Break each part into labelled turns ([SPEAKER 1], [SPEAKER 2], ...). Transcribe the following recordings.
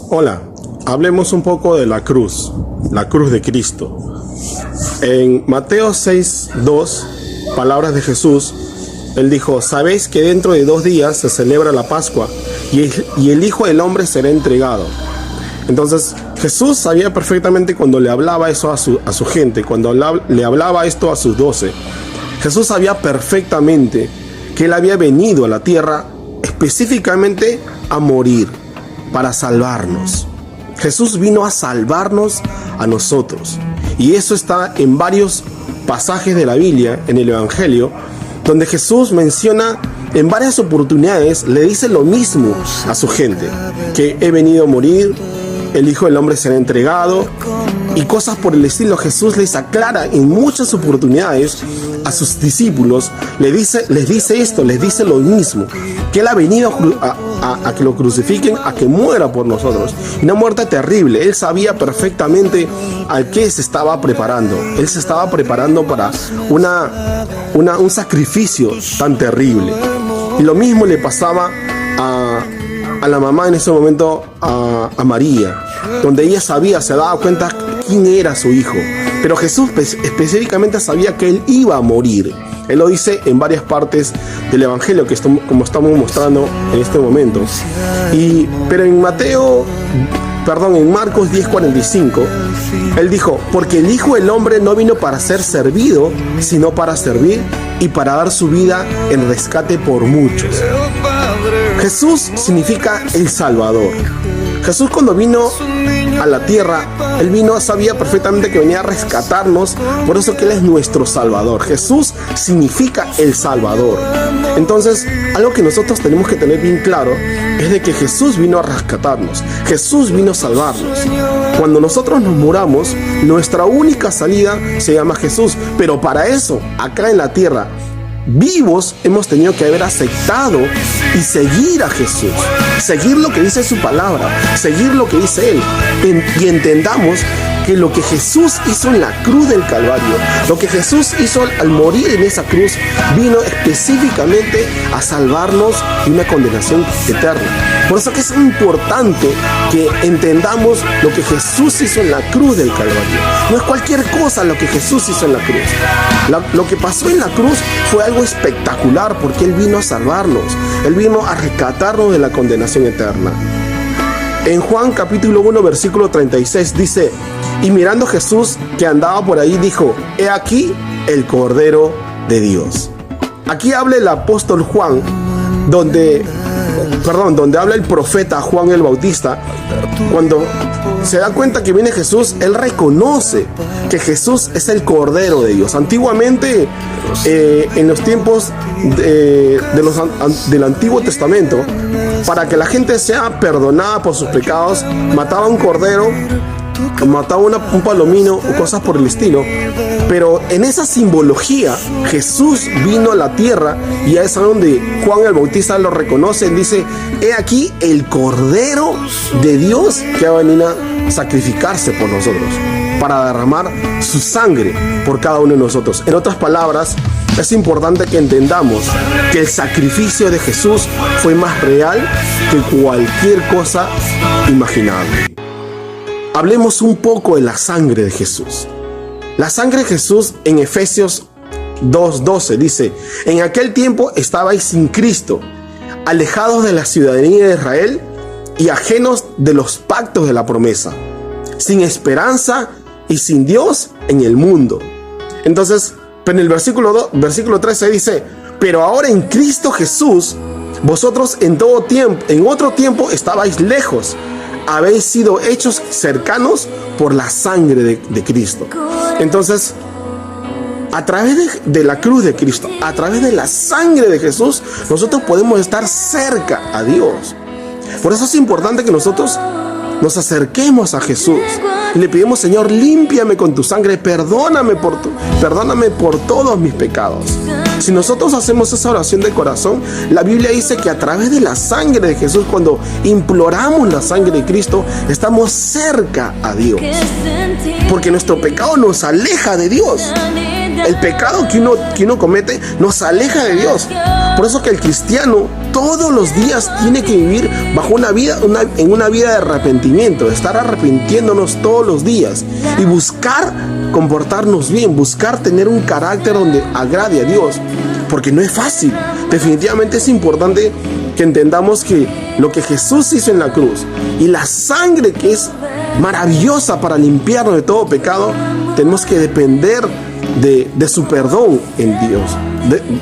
[SPEAKER 1] Hola, hablemos un poco de la cruz de Cristo. En Mateo 6:2, palabras de Jesús, Él dijo: sabéis que dentro de 2 días se celebra la Pascua y el Hijo del Hombre será entregado. Entonces Jesús sabía perfectamente cuando le hablaba eso a su gente, cuando le hablaba esto a sus 12. Jesús sabía perfectamente que Él había venido a la tierra específicamente a morir para salvarnos. Jesús vino a salvarnos a nosotros. Y eso está en varios pasajes de la Biblia, en el Evangelio, donde Jesús menciona en varias oportunidades, le dice lo mismo a su gente, que he venido a morir, el Hijo del Hombre será entregado, y cosas por el estilo. Jesús les aclara en muchas oportunidades a sus discípulos, les dice lo mismo, que Él ha venido a que lo crucifiquen, a que muera por nosotros. Una muerte terrible. Él sabía perfectamente al que se estaba preparando. Él se estaba preparando para un sacrificio tan terrible. Y lo mismo le pasaba a la mamá en ese momento, a María, donde ella se daba cuenta quién era su hijo. Pero Jesús específicamente sabía que Él iba a morir. Él lo dice en varias partes del Evangelio, como estamos mostrando en este momento. Pero en Marcos 10:45, Él dijo: porque el Hijo del Hombre no vino para ser servido, sino para servir y para dar su vida en rescate por muchos. Jesús significa el Salvador. Jesús, cuando vino a la tierra, Él sabía perfectamente que venía a rescatarnos, por eso que Él es nuestro Salvador. Jesús significa el Salvador. Entonces, algo que nosotros tenemos que tener bien claro es de que Jesús vino a rescatarnos, Jesús vino a salvarnos. Cuando nosotros nos muramos, nuestra única salida se llama Jesús, pero para eso, acá en la tierra, vivos, hemos tenido que haber aceptado y seguir a Jesús, seguir lo que dice su palabra, seguir lo que dice Él, y entendamos que lo que Jesús hizo en la cruz del Calvario, lo que Jesús hizo al morir en esa cruz, vino específicamente a salvarnos de una condenación eterna. Por eso que es importante que entendamos lo que Jesús hizo en la cruz del Calvario. No es cualquier cosa lo que Jesús hizo en la cruz. Lo que pasó en la cruz fue algo espectacular, porque Él vino a salvarnos. Él vino a rescatarnos de la condenación eterna. En Juan capítulo 1 versículo 36 dice: y mirando Jesús que andaba por ahí, dijo: he aquí el Cordero de Dios. Aquí habla el apóstol Juan, donde habla el profeta Juan el Bautista. Cuando se da cuenta que viene Jesús, él reconoce que Jesús es el Cordero de Dios. Antiguamente, en los tiempos del Antiguo Testamento, para que la gente sea perdonada por sus pecados, mataba un cordero, mataba un palomino o cosas por el estilo. Pero en esa simbología, Jesús vino a la tierra, y es donde Juan el Bautista lo reconoce. Él dice: he aquí el Cordero de Dios que va a venir a sacrificarse por nosotros, para derramar su sangre por cada uno de nosotros. En otras palabras, es importante que entendamos que el sacrificio de Jesús fue más real que cualquier cosa imaginable. Hablemos un poco de la sangre de Jesús. La sangre de Jesús, en Efesios 2:12 dice: en aquel tiempo estabais sin Cristo, alejados de la ciudadanía de Israel y ajenos de los pactos de la promesa, sin esperanza y sin Dios en el mundo. Entonces, en el versículo 13 dice: pero ahora en Cristo Jesús, vosotros en otro tiempo estabais lejos, habéis sido hechos cercanos por la sangre de Cristo. Entonces, a través de la cruz de Cristo, a través de la sangre de Jesús, nosotros podemos estar cerca a Dios. Por eso es importante que nosotros nos acerquemos a Jesús y le pedimos: Señor, límpiame con tu sangre, perdóname por todos mis pecados. Si nosotros hacemos esa oración de corazón, la Biblia dice que a través de la sangre de Jesús, cuando imploramos la sangre de Cristo, estamos cerca a Dios, porque nuestro pecado nos aleja de Dios. El pecado que uno comete nos aleja de Dios. Por eso que el cristiano todos los días tiene que vivir bajo en una vida de arrepentimiento, de estar arrepintiéndonos todos los días y buscar comportarnos bien, buscar tener un carácter donde agrade a Dios, porque no es fácil. Definitivamente es importante que entendamos que lo que Jesús hizo en la cruz y la sangre que es maravillosa para limpiarnos de todo pecado, tenemos que depender de su perdón en Dios,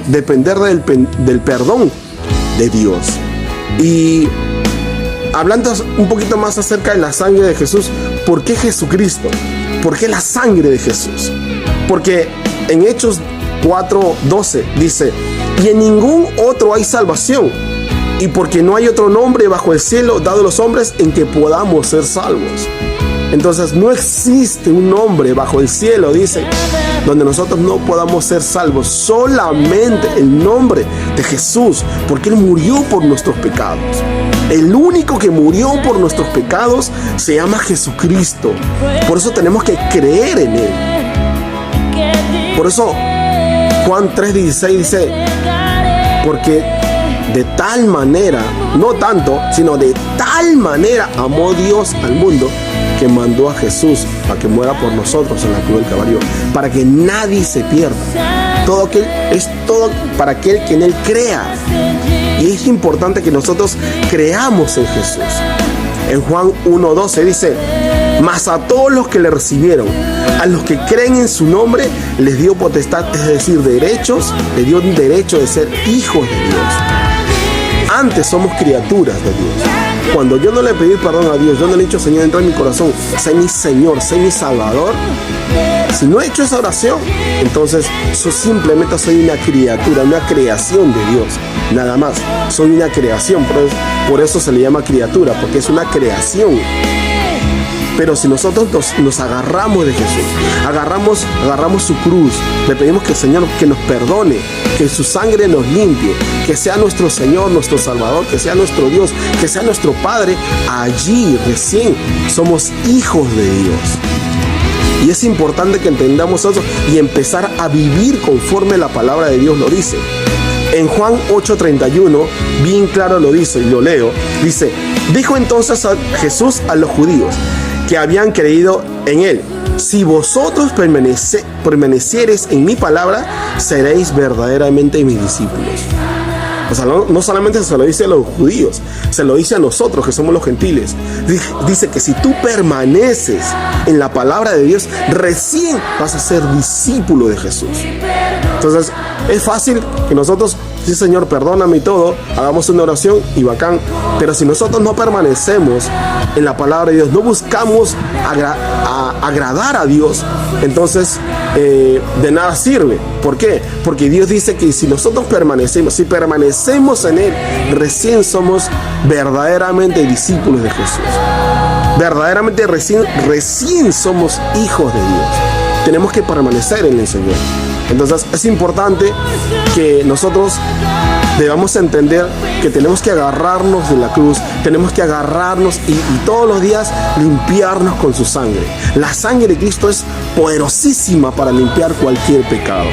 [SPEAKER 1] depender del perdón de Dios. Y hablando un poquito más acerca de la sangre de Jesús, ¿por qué Jesucristo? ¿Por qué la sangre de Jesús? Porque en Hechos 4:12 dice: y en ningún otro hay salvación, y porque no hay otro nombre bajo el cielo dado a los hombres en que podamos ser salvos. Entonces no existe un nombre bajo el cielo, dice, donde nosotros no podamos ser salvos. Solamente el nombre de Jesús, porque Él murió por nuestros pecados. El único que murió por nuestros pecados se llama Jesucristo. Por eso tenemos que creer en Él. Por eso Juan 3:16 dice: porque de tal manera, no tanto, sino de tal manera amó Dios al mundo, que mandó a Jesús para que muera por nosotros en la cruz del Calvario, para que nadie se pierda. Es todo para aquel que en Él crea. Y es importante que nosotros creamos en Jesús. En Juan 1:12 dice: mas a todos los que le recibieron, a los que creen en su nombre, les dio potestad, es decir, derechos, les dio un derecho de ser hijos de Dios. Antes somos criaturas de Dios. Cuando yo no le pedí perdón a Dios, yo no le he dicho: Señor, entra en mi corazón, sé mi Señor, sé mi Salvador. Si no he hecho esa oración, entonces yo simplemente soy una criatura, una creación de Dios. Nada más, soy una creación. Por eso se le llama criatura, porque es una creación. Pero si nosotros nos agarramos de Jesús, agarramos su cruz, le pedimos que el Señor que nos perdone, que su sangre nos limpie, que sea nuestro Señor, nuestro Salvador, que sea nuestro Dios, que sea nuestro Padre, allí recién somos hijos de Dios. Y es importante que entendamos eso y empezar a vivir conforme la palabra de Dios lo dice. En Juan 8:31, bien claro lo dice, y lo leo, dice: dijo entonces Jesús a los judíos que habían creído en Él: si vosotros permaneciereis en mi palabra, seréis verdaderamente mis discípulos. O sea, no solamente se lo dice a los judíos, se lo dice a nosotros que somos los gentiles. Dice que si tú permaneces en la palabra de Dios, recién vas a ser discípulo de Jesús. Entonces, es fácil que nosotros: sí, Señor, perdóname y todo, hagamos una oración y bacán. Pero si nosotros no permanecemos en la palabra de Dios, no buscamos agradar a Dios, entonces de nada sirve. ¿Por qué? Porque Dios dice que si nosotros permanecemos en Él, recién somos verdaderamente discípulos de Jesús. Verdaderamente recién somos hijos de Dios. Tenemos que permanecer en el Señor. Entonces es importante que nosotros debamos entender que tenemos que agarrarnos de la cruz, tenemos que agarrarnos y todos los días limpiarnos con su sangre. La sangre de Cristo es poderosísima para limpiar cualquier pecado.